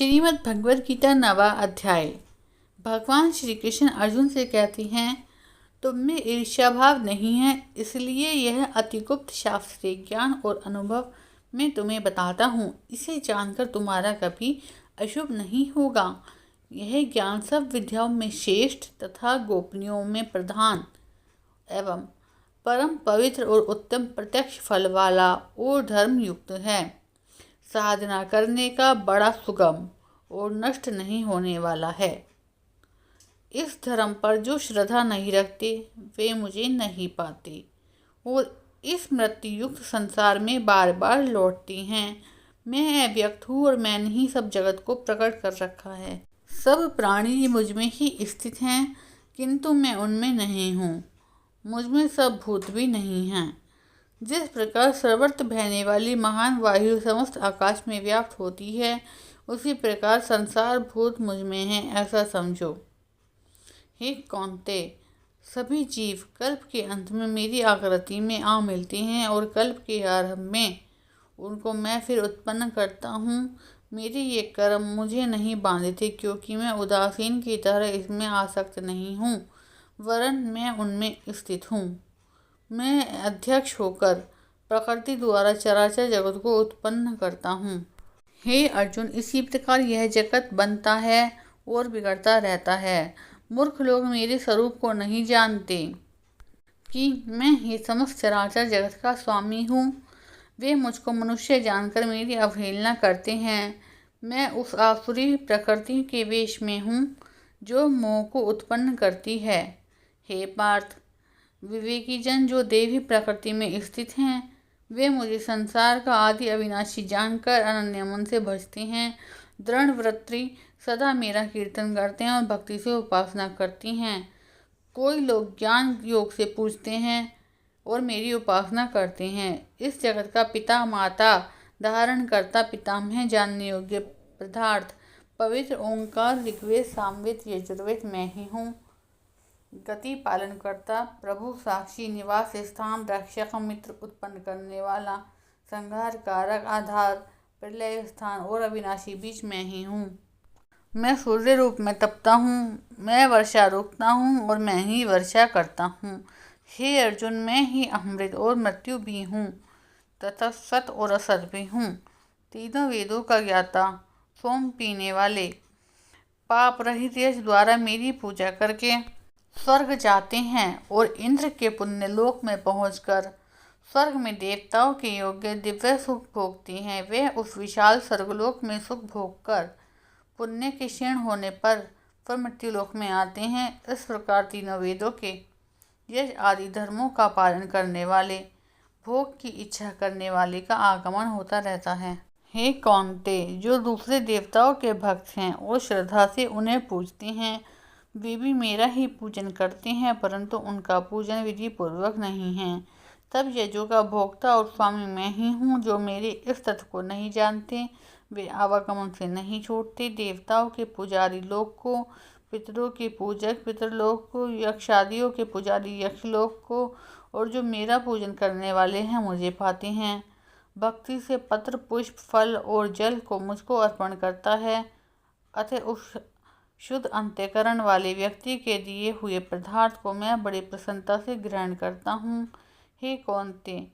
श्रीमद् भगवद गीता नवा अध्याय। भगवान श्री कृष्ण अर्जुन से कहते हैं, तुम में ईर्ष्या भाव नहीं है, इसलिए यह अतिगुप्त शास्त्रीय ज्ञान और अनुभव मैं तुम्हें बताता हूँ। इसे जानकर तुम्हारा कभी अशुभ नहीं होगा। यह ज्ञान सब विद्याओं में श्रेष्ठ तथा गोपनीयों में प्रधान एवं परम पवित्र और उत्तम प्रत्यक्ष फल वाला और धर्म युक्त है। साधना करने का बड़ा सुगम और नष्ट नहीं होने वाला है। इस धर्म पर जो श्रद्धा नहीं रखते वे मुझे नहीं पाते और इस मृत्यु युक्त संसार में बार बार लौटते हैं। मैं अव्यक्त हूँ और मैंने ही सब जगत को प्रकट कर रखा है। सब प्राणी मुझ में ही स्थित हैं, किंतु मैं उनमें नहीं हूँ। मुझ में सब भूत भी नहीं हैं। जिस प्रकार सर्वत्र बहने वाली महान वायु समस्त आकाश में व्याप्त होती है, उसी प्रकार संसार भूत मुझ में है, ऐसा समझो। हे कौन्तेय, सभी जीव कल्प के अंत में मेरी आकृति में आ मिलते हैं और कल्प के आरंभ में उनको मैं फिर उत्पन्न करता हूँ। मेरे ये कर्म मुझे नहीं बांधते, क्योंकि मैं उदासीन की तरह इसमें आसक्त नहीं हूँ, वरन मैं उनमें स्थित हूँ। मैं अध्यक्ष होकर प्रकृति द्वारा चराचर जगत को उत्पन्न करता हूँ। हे अर्जुन, इसी प्रकार यह जगत बनता है और बिगड़ता रहता है। मूर्ख लोग मेरे स्वरूप को नहीं जानते कि मैं ही समस्त चराचर जगत का स्वामी हूँ। वे मुझको मनुष्य जानकर मेरी अवहेलना करते हैं। मैं उस आसुरी प्रकृति के वेश में हूँ जो मोह को उत्पन्न करती है। हे पार्थ, विवेकी जन जो देवी प्रकृति में स्थित हैं, वे मुझे संसार का आदि अविनाशी जानकर अनन्य मन से भजते हैं। दृढ़ वृत्ति सदा मेरा कीर्तन करते हैं और भक्ति से उपासना करती हैं। कोई लोग ज्ञान योग से पूजते हैं और मेरी उपासना करते हैं। इस जगत का पिता माता धारण करता पितामह जानने योग्य पदार्थ पवित्र ओंकार ऋग्वेद सामवेद यजुर्वेद मैं ही हूँ। गति पालन करता प्रभु साक्षी निवास स्थान रक्षक मित्र उत्पन्न करने वाला संहार कारक आधार प्रलय स्थान और अविनाशी बीज मैं ही हूँ। मैं सूर्य रूप में तपता हूँ, मैं वर्षा रोकता हूँ और मैं ही वर्षा करता हूँ। हे अर्जुन, मैं ही अमृत और मृत्यु भी हूँ तथा सत और असत भी हूँ। तीनों वेदों का ज्ञाता, सोम पीने वाले, पाप रहित यश द्वारा मेरी पूजा करके स्वर्ग जाते हैं और इंद्र के पुण्य लोक में पहुंचकर स्वर्ग में देवताओं के योग्य दिव्य सुख भोगते हैं। वे उस विशाल स्वर्गलोक में सुख भोगकर पुण्य के क्षीण होने पर मृत्युलोक में आते हैं। इस प्रकार तीनों वेदों के यश आदि धर्मों का पालन करने वाले, भोग की इच्छा करने वाले का आगमन होता रहता है। हे कौन्तेय, जो दूसरे देवताओं के भक्त हैं और श्रद्धा से उन्हें पूजते हैं, वे भी मेरा ही पूजन करते हैं, परंतु उनका पूजन विधि पूर्वक नहीं है। तब यज्ञों का भोक्ता और स्वामी मैं ही हूँ। जो मेरे इस तत्व को नहीं जानते वे आवागमन से नहीं छूटते। देवताओं के पुजारी लोक को, पितरों के पूजक पितरलोक को, यक्षादियों के पुजारी यक्षलोक को, और जो मेरा पूजन करने वाले हैं मुझे पाते हैं। भक्ति से पत्र पुष्प फल और जल को मुझको अर्पण करता है, अतः उस शुद्ध अंतःकरण वाले व्यक्ति के दिए हुए पदार्थ को मैं बड़ी प्रसन्नता से ग्रहण करता हूँ। हे कौन्तेय,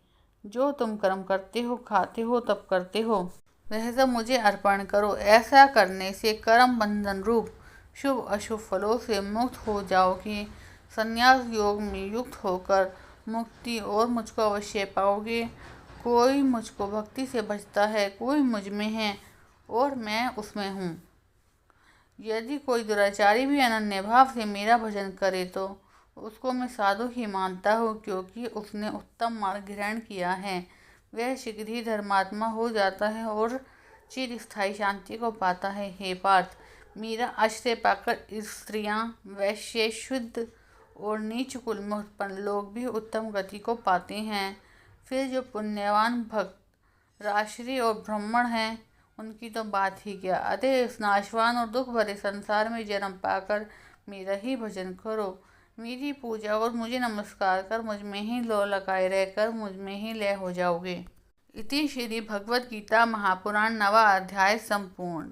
जो तुम कर्म करते हो, खाते हो, तप करते हो, वह सब मुझे अर्पण करो। ऐसा करने से कर्म बंधन रूप शुभ अशुभ फलों से मुक्त हो जाओगे। संन्यास योग में युक्त होकर मुक्ति और मुझको अवश्य पाओगे। कोई मुझको भक्ति से भजता है, कोई मुझ में है और मैं उसमें हूँ। यदि कोई दुराचारी भी अनन्य भाव से मेरा भजन करे तो उसको मैं साधु ही मानता हूँ, क्योंकि उसने उत्तम मार्ग ग्रहण किया है। वह शीघ्र ही धर्मात्मा हो जाता है और चिरस्थायी शांति को पाता है। हे पार्थ, मेरा आश्रय पाकर स्त्रियाँ, वैश्य, शुद्ध और नीच कुल में उत्पन्न लोग भी उत्तम गति को पाते हैं। फिर जो पुण्यवान भक्त, राजर्षि और ब्राह्मण हैं, उनकी तो बात ही क्या। अतः इस नाशवान और दुख भरे संसार में जन्म पाकर मेरा ही भजन करो। मेरी पूजा और मुझे नमस्कार कर मुझ में ही लौ लगाए रहकर मुझ में ही लय हो जाओगे। इति श्री भगवद गीता महापुराण नवा अध्याय संपूर्ण।